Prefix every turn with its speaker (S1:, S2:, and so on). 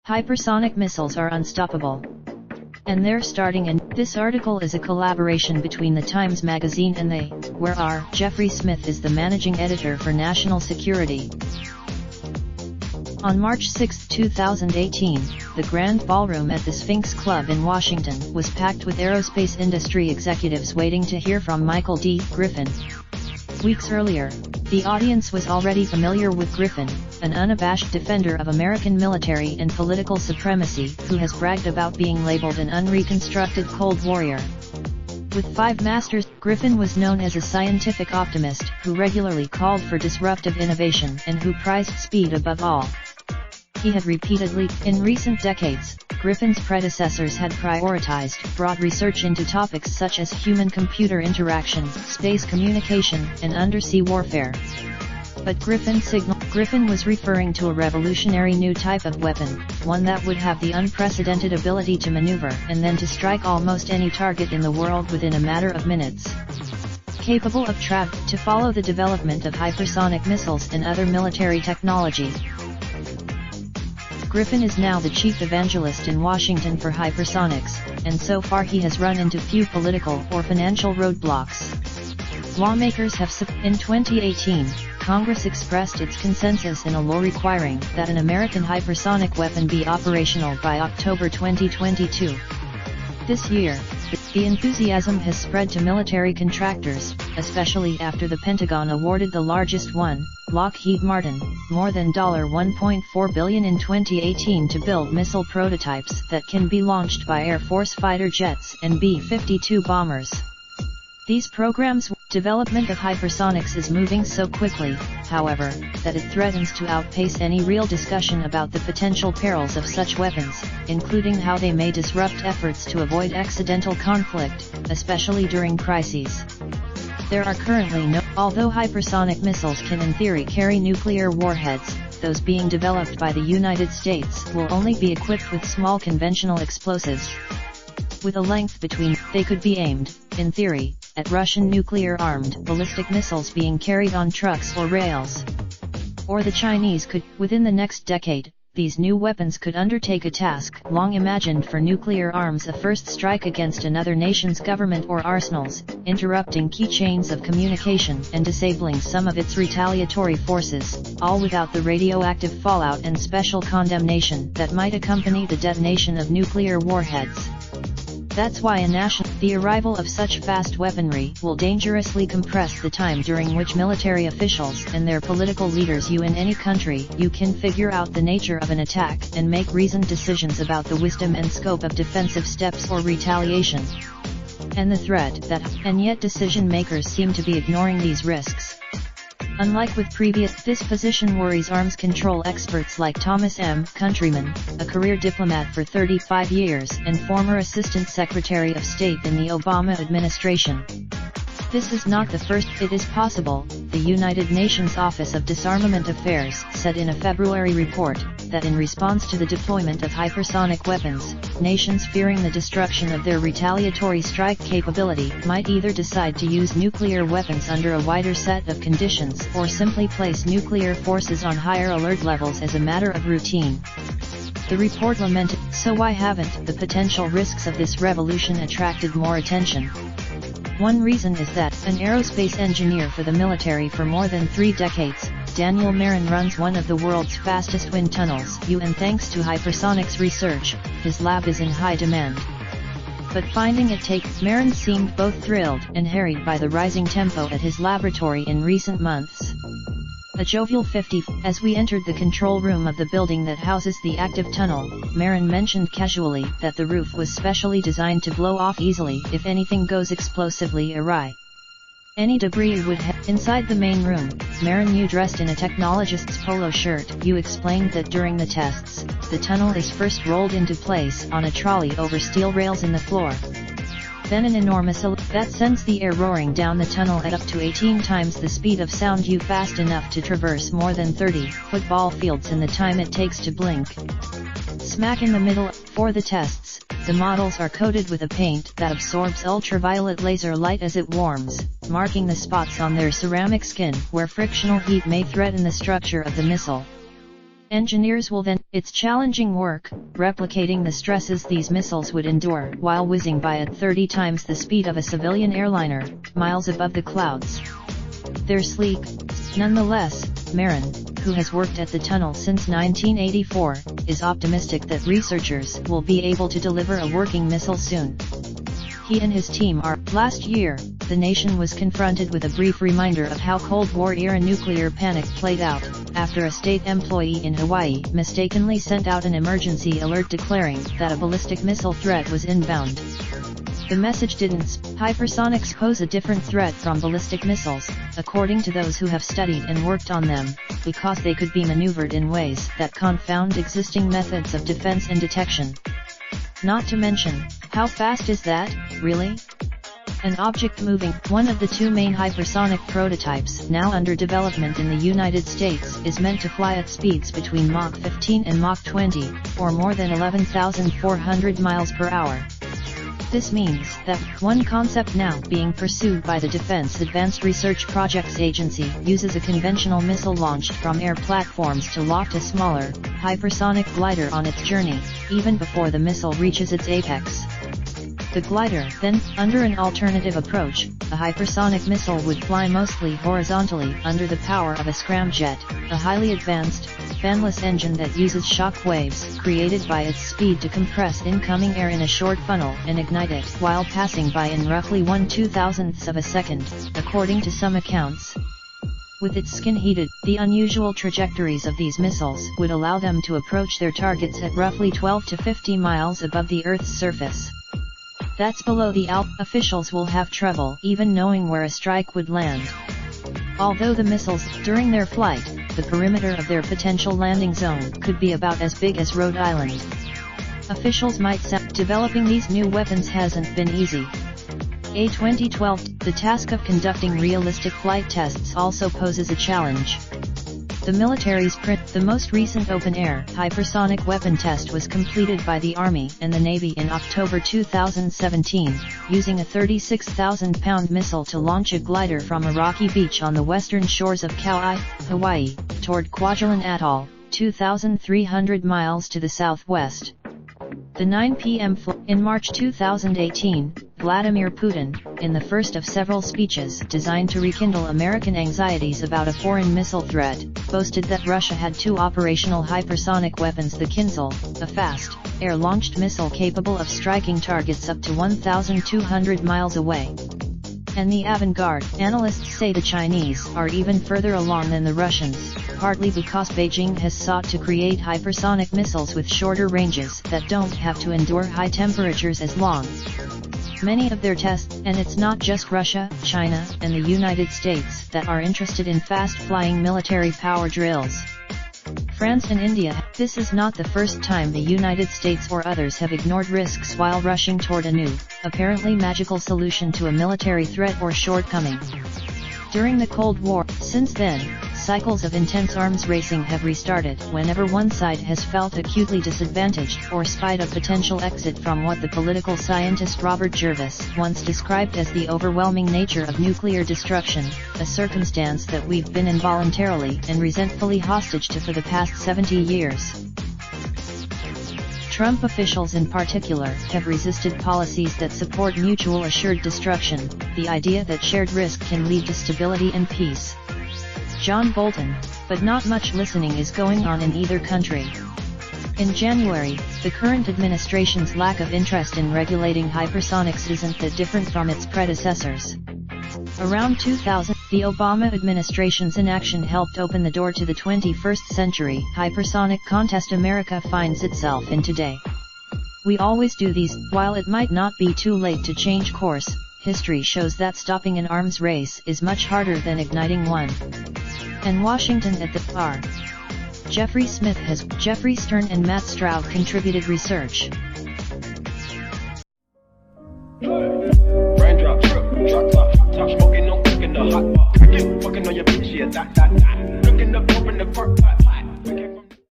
S1: Hypersonic missiles are unstoppable. And they're starting. And this article is a collaboration between the Times Magazine and Theyre, where R. Jeffrey Smith is the managing editor for national security. On March 6, 2018, the Grand Ballroom at the Sphinx Club in Washington was packed with aerospace industry executives waiting to hear from Michael D. Griffin. Weeks earlier, the audience was already familiar with Griffin, an unabashed defender of American military and political supremacy who has bragged about being labeled an unreconstructed Cold Warrior. With 5 masters, Griffin was known as a scientific optimist who regularly called for disruptive innovation and who prized speed above all. He had repeatedly, in recent decades, Griffin's predecessors had prioritized broad research into topics such as human-computer interaction, space communication, and undersea warfare. But Griffin was referring to a revolutionary new type of weapon, one that would have the unprecedented ability to maneuver and then to strike almost any target in the world within a matter of minutes. Capable of to follow the development of hypersonic missiles and other military technology. Griffin is now the chief evangelist in Washington for hypersonics, and so far he has run into few political or financial roadblocks. Lawmakers have in 2018, Congress expressed its consensus in a law requiring that an American hypersonic weapon be operational by October 2022. This year, the enthusiasm has spread to military contractors, especially after the Pentagon awarded the largest one, Lockheed Martin, more than $1.4 billion in 2018 to build missile prototypes that can be launched by Air Force fighter jets and B-52 bombers. These programs' development of hypersonics is moving so quickly, however, that it threatens to outpace any real discussion about the potential perils of such weapons, including how they may disrupt efforts to avoid accidental conflict, especially during crises. There are currently although hypersonic missiles can in theory carry nuclear warheads, those being developed by the United States will only be equipped with small conventional explosives. With a length between, they could be aimed, in theory, at Russian nuclear-armed ballistic missiles being carried on trucks or rails. Or the Chinese could. Within the next decade, these new weapons could undertake a task long imagined for nuclear arms: a first strike against another nation's government or arsenals, interrupting key chains of communication and disabling some of its retaliatory forces, all without the radioactive fallout and special condemnation that might accompany the detonation of nuclear warheads. That's why the arrival of such fast weaponry will dangerously compress the time during which military officials and their political leaders in any country can figure out the nature of an attack and make reasoned decisions about the wisdom and scope of defensive steps or retaliation. And the threat and yet decision makers seem to be ignoring these risks. Unlike with this position worries arms control experts like Thomas M. Countryman, a career diplomat for 35 years and former Assistant Secretary of State in the Obama administration. This is not the first. It is possible, the United Nations Office of Disarmament Affairs said in a February report, that in response to the deployment of hypersonic weapons, nations fearing the destruction of their retaliatory strike capability might either decide to use nuclear weapons under a wider set of conditions or simply place nuclear forces on higher alert levels as a matter of routine. The report lamented, so why haven't the potential risks of this revolution attracted more attention? One reason is that, an aerospace engineer for the military for more than 3 decades, Daniel Marin runs one of the world's fastest wind tunnels, and thanks to hypersonics research, his lab is in high demand. But finding it Marin seemed both thrilled and harried by the rising tempo at his laboratory in recent months. A jovial 50, as we entered the control room of the building that houses the active tunnel, Marin mentioned casually that the roof was specially designed to blow off easily if anything goes explosively awry. Any debris would inside the main room, Marin, dressed in a technologist's polo shirt, explained that during the tests, the tunnel is first rolled into place on a trolley over steel rails in the floor. Then an enormous that sends the air roaring down the tunnel at up to 18 times the speed of sound, fast enough to traverse more than 30 football fields in the time it takes to blink. Smack in the middle, for the tests, The models are coated with a paint that absorbs ultraviolet laser light as it warms, marking the spots on their ceramic skin where frictional heat may threaten the structure of the missile. Engineers will then, it's challenging work, replicating the stresses these missiles would endure while whizzing by at 30 times the speed of a civilian airliner, miles above the clouds. They're sleek. Nonetheless, Marin, who has worked at the tunnel since 1984, is optimistic that researchers will be able to deliver a working missile soon. He and his team are. Last year, the nation was confronted with a brief reminder of how Cold War-era nuclear panic played out, after a state employee in Hawaii mistakenly sent out an emergency alert declaring that a ballistic missile threat was inbound. The message didn't. Hypersonics pose a different threat from ballistic missiles, according to those who have studied and worked on them, because they could be maneuvered in ways that confound existing methods of defense and detection. Not to mention, how fast is that, really? An object moving. One of the two main hypersonic prototypes now under development in the United States is meant to fly at speeds between Mach 15 and Mach 20, or more than 11,400 miles per hour. This means that one concept now being pursued by the Defense Advanced Research Projects Agency uses a conventional missile launched from air platforms to loft a smaller, hypersonic glider on its journey, even before the missile reaches its apex. The glider, then, under an alternative approach, a hypersonic missile would fly mostly horizontally under the power of a scramjet, a highly advanced, fanless engine that uses shock waves created by its speed to compress incoming air in a short funnel and ignite it while passing by in roughly 1/2000th of a second, according to some accounts. With its skin heated, the unusual trajectories of these missiles would allow them to approach their targets at roughly 12 to 50 miles above the Earth's surface. That's below the ALP. Officials will have trouble even knowing where a strike would land. Although the missiles, during their flight, the perimeter of their potential landing zone could be about as big as Rhode Island. Officials might say developing these new weapons hasn't been easy. A 2012, the task of conducting realistic flight tests also poses a challenge. The military's the most recent open-air hypersonic weapon test was completed by the Army and the Navy in October 2017, using a 36,000-pound missile to launch a glider from a rocky beach on the western shores of Kauai, Hawaii, toward Kwajalein Atoll, 2,300 miles to the southwest. The 9 p.m. In March 2018, Vladimir Putin, in the first of several speeches designed to rekindle American anxieties about a foreign missile threat, boasted that Russia had two operational hypersonic weapons: the Kinzhal, a fast, air-launched missile capable of striking targets up to 1,200 miles away, and the Avangard. Analysts say the Chinese are even further along than the Russians, partly because Beijing has sought to create hypersonic missiles with shorter ranges that don't have to endure high temperatures as long. Many of their tests, and it's not just Russia, China, and the United States that are interested in fast-flying military power drills. France and India. This is not the first time the United States or others have ignored risks while rushing toward a new, apparently magical solution to a military threat or shortcoming. During the Cold War, since then, cycles of intense arms racing have restarted whenever one side has felt acutely disadvantaged or spied a potential exit from what the political scientist Robert Jervis once described as the overwhelming nature of nuclear destruction, a circumstance that we've been involuntarily and resentfully hostage to for the past 70 years. Trump officials in particular have resisted policies that support mutual assured destruction, the idea that shared risk can lead to stability and peace. John Bolton, but not much listening is going on in either country. In January, the current administration's lack of interest in regulating hypersonics isn't that different from its predecessors. Around 2000, the Obama administration's inaction helped open the door to the 21st century hypersonic contest America finds itself in today. We always do these. While it might not be too late to change course, history shows that stopping an arms race is much harder than igniting one. And Washington at the bar. Jeffrey Stern and Matt Stroud contributed research.
S2: Raindrop, drop top smoking, no cooking the hot pot. Fucking on your bitch, yeah, that. Looking up, open the park pot.